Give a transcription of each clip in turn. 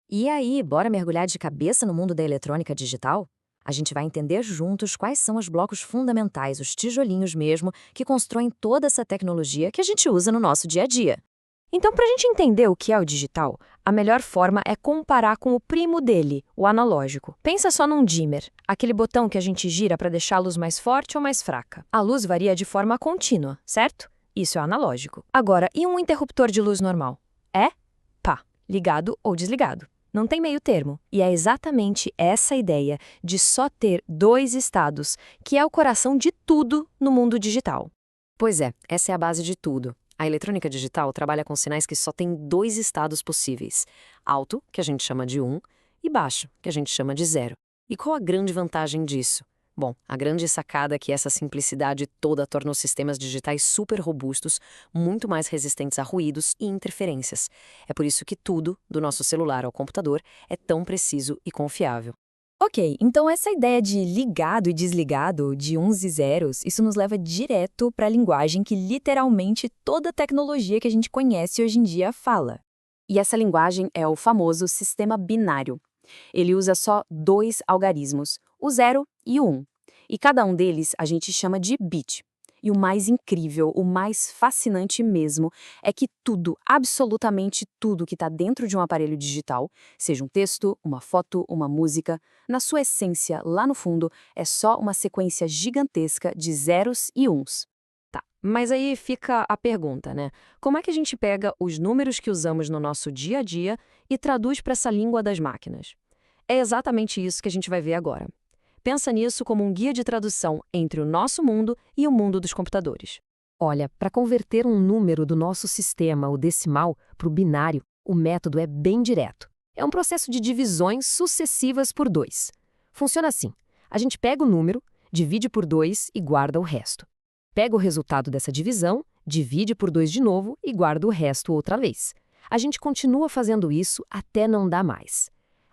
E aí, bora mergulhar de cabeça no mundo da eletrônica digital? A gente vai entender juntos quais são os blocos fundamentais, os tijolinhos mesmo, que constroem toda essa tecnologia que a gente usa no nosso dia a dia. Então, para a gente entender o que é o digital, a melhor forma é comparar com o primo dele, o analógico. Pensa só num dimmer, aquele botão que a gente gira para deixar a luz mais forte ou mais fraca. A luz varia de forma contínua, certo? Isso é analógico. Agora, e um interruptor de luz normal? É, pá, ligado ou desligado. Não tem meio termo. E é exatamente essa ideia de só ter dois estados que é o coração de tudo no mundo digital. Pois é, essa é a base de tudo. A eletrônica digital trabalha com sinais que só têm dois estados possíveis: alto, que a gente chama de 1, e baixo, que a gente chama de 0. E qual a grande vantagem disso? Bom, a grande sacada é que essa simplicidade toda torna os sistemas digitais super robustos, muito mais resistentes a ruídos e interferências. É por isso que tudo, do nosso celular ao computador, é tão preciso e confiável. Ok, então essa ideia de ligado e desligado, de uns e zeros, isso nos leva direto para a linguagem que literalmente toda tecnologia que a gente conhece hoje em dia fala. E essa linguagem é o famoso sistema binário. Ele usa só dois algarismos, o 0 e o 1. E cada um deles a gente chama de bit. E o mais incrível, o mais fascinante mesmo, é que tudo, absolutamente tudo que está dentro de um aparelho digital, seja um texto, uma foto, uma música, na sua essência, lá no fundo, é só uma sequência gigantesca de zeros e uns. Tá, mas aí fica a pergunta, né? Como é que a gente pega os números que usamos no nosso dia a dia e traduz para essa língua das máquinas? É exatamente isso que a gente vai ver agora. Pensa nisso como um guia de tradução entre o nosso mundo e o mundo dos computadores. Olha, para converter um número do nosso sistema, o decimal, para o binário, o método é bem direto. É um processo de divisões sucessivas por 2. Funciona assim: a gente pega o número, divide por 2 e guarda o resto. Pega o resultado dessa divisão, divide por 2 de novo e guarda o resto outra vez. A gente continua fazendo isso até não dar mais.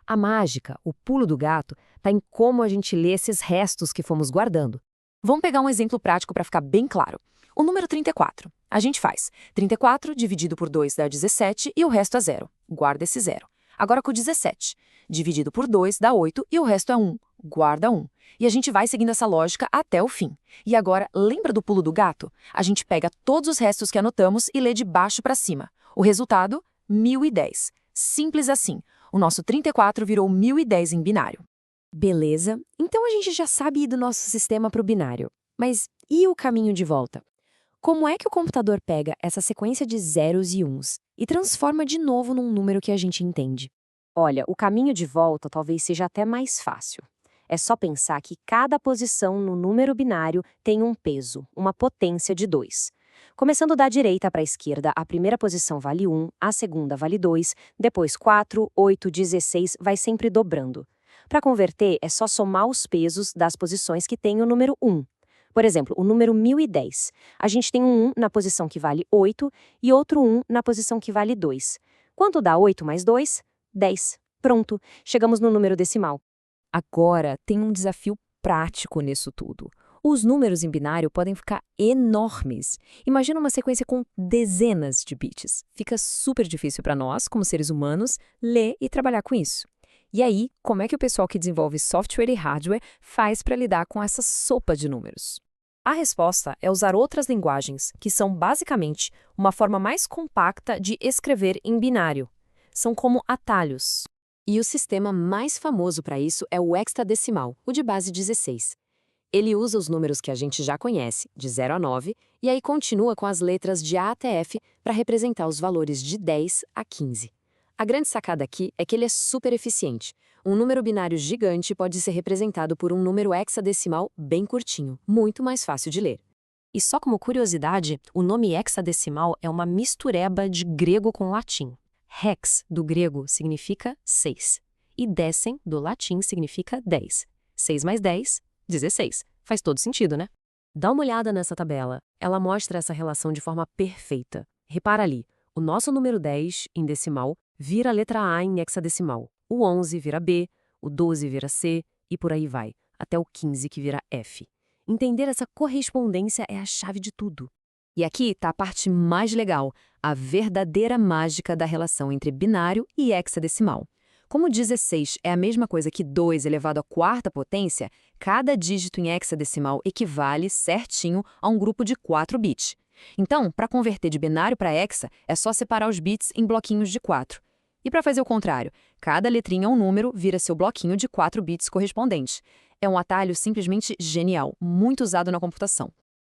A mágica, o pulo do gato, está em como a gente lê esses restos que fomos guardando. Vamos pegar um exemplo prático para ficar bem claro. O número 34. A gente faz 34 dividido por 2 dá 17 e o resto é 0. Guarda esse 0. Agora com o 17. Dividido por 2 dá 8 e o resto é 1. Guarda 1. E a gente vai seguindo essa lógica até o fim. E agora, lembra do pulo do gato? A gente pega todos os restos que anotamos e lê de baixo para cima. O resultado? 1010. Simples assim. O nosso 34 virou 1010 em binário. Beleza, então a gente já sabe ir do nosso sistema para o binário. Mas e o caminho de volta? Como é que o computador pega essa sequência de zeros e uns e transforma de novo num número que a gente entende? Olha, o caminho de volta talvez seja até mais fácil. É só pensar que cada posição no número binário tem um peso, uma potência de 2. Começando da direita para a esquerda, a primeira posição vale 1, a segunda vale 2, depois 4, 8, 16, vai sempre dobrando. Para converter, é só somar os pesos das posições que tem o número 1. Por exemplo, o número 1010. A gente tem um 1 na posição que vale 8 e outro 1 na posição que vale 2. Quanto dá 8 mais 2? 10. Pronto, chegamos no número decimal. Agora, tem um desafio prático nisso tudo. Os números em binário podem ficar enormes. Imagina uma sequência com dezenas de bits. Fica super difícil para nós, como seres humanos, ler e trabalhar com isso. E aí, como é que o pessoal que desenvolve software e hardware faz para lidar com essa sopa de números? A resposta é usar outras linguagens, que são basicamente uma forma mais compacta de escrever em binário. São como atalhos. E o sistema mais famoso para isso é o hexadecimal, o de base 16. Ele usa os números que a gente já conhece, de 0 a 9, e aí continua com as letras de A até F para representar os valores de 10 a 15. A grande sacada aqui é que ele é super eficiente. Um número binário gigante pode ser representado por um número hexadecimal bem curtinho, muito mais fácil de ler. E só como curiosidade, o nome hexadecimal é uma mistureba de grego com latim. Hex, do grego, significa 6. E decem, do latim, significa 10. 6 mais 10, 16. Faz todo sentido, né? Dá uma olhada nessa tabela. Ela mostra essa relação de forma perfeita. Repara ali, o nosso número 10, em decimal, vira a letra A em hexadecimal. O 11 vira B, o 12 vira C e por aí vai, até o 15 que vira F. Entender essa correspondência é a chave de tudo. E aqui está a parte mais legal, a verdadeira mágica da relação entre binário e hexadecimal. Como 16 é a mesma coisa que 2 elevado à quarta potência, cada dígito em hexadecimal equivale certinho a um grupo de 4 bits. Então, para converter de binário para hexa, é só separar os bits em bloquinhos de 4. E para fazer o contrário, cada letrinha ou número vira seu bloquinho de 4 bits correspondente. É um atalho simplesmente genial, muito usado na computação.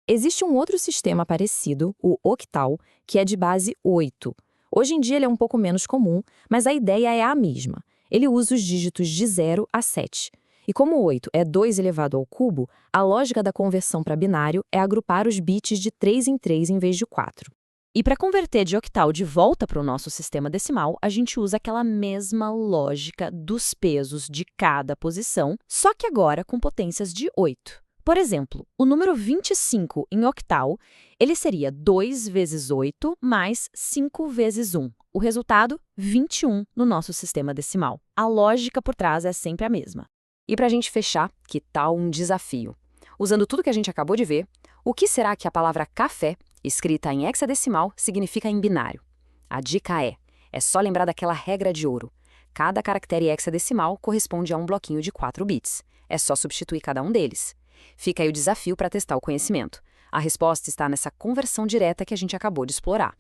Existe um outro sistema parecido, o octal, que é de base 8. Hoje em dia ele é um pouco menos comum, mas a ideia é a mesma. Ele usa os dígitos de 0 a 7. E como 8 é 2 elevado ao cubo, a lógica da conversão para binário é agrupar os bits de 3 em 3 em vez de 4. E para converter de octal de volta para o nosso sistema decimal, a gente usa aquela mesma lógica dos pesos de cada posição, só que agora com potências de 8. Por exemplo, o número 25 em octal, ele seria 2 vezes 8 mais 5 vezes 1. O resultado, 21 no nosso sistema decimal. A lógica por trás é sempre a mesma. E para a gente fechar, que tal um desafio? Usando tudo que a gente acabou de ver, o que será que a palavra café, escrita em hexadecimal, significa em binário? A dica é só lembrar daquela regra de ouro. Cada caractere hexadecimal corresponde a um bloquinho de 4 bits. É só substituir cada um deles. Fica aí o desafio para testar o conhecimento. A resposta está nessa conversão direta que a gente acabou de explorar.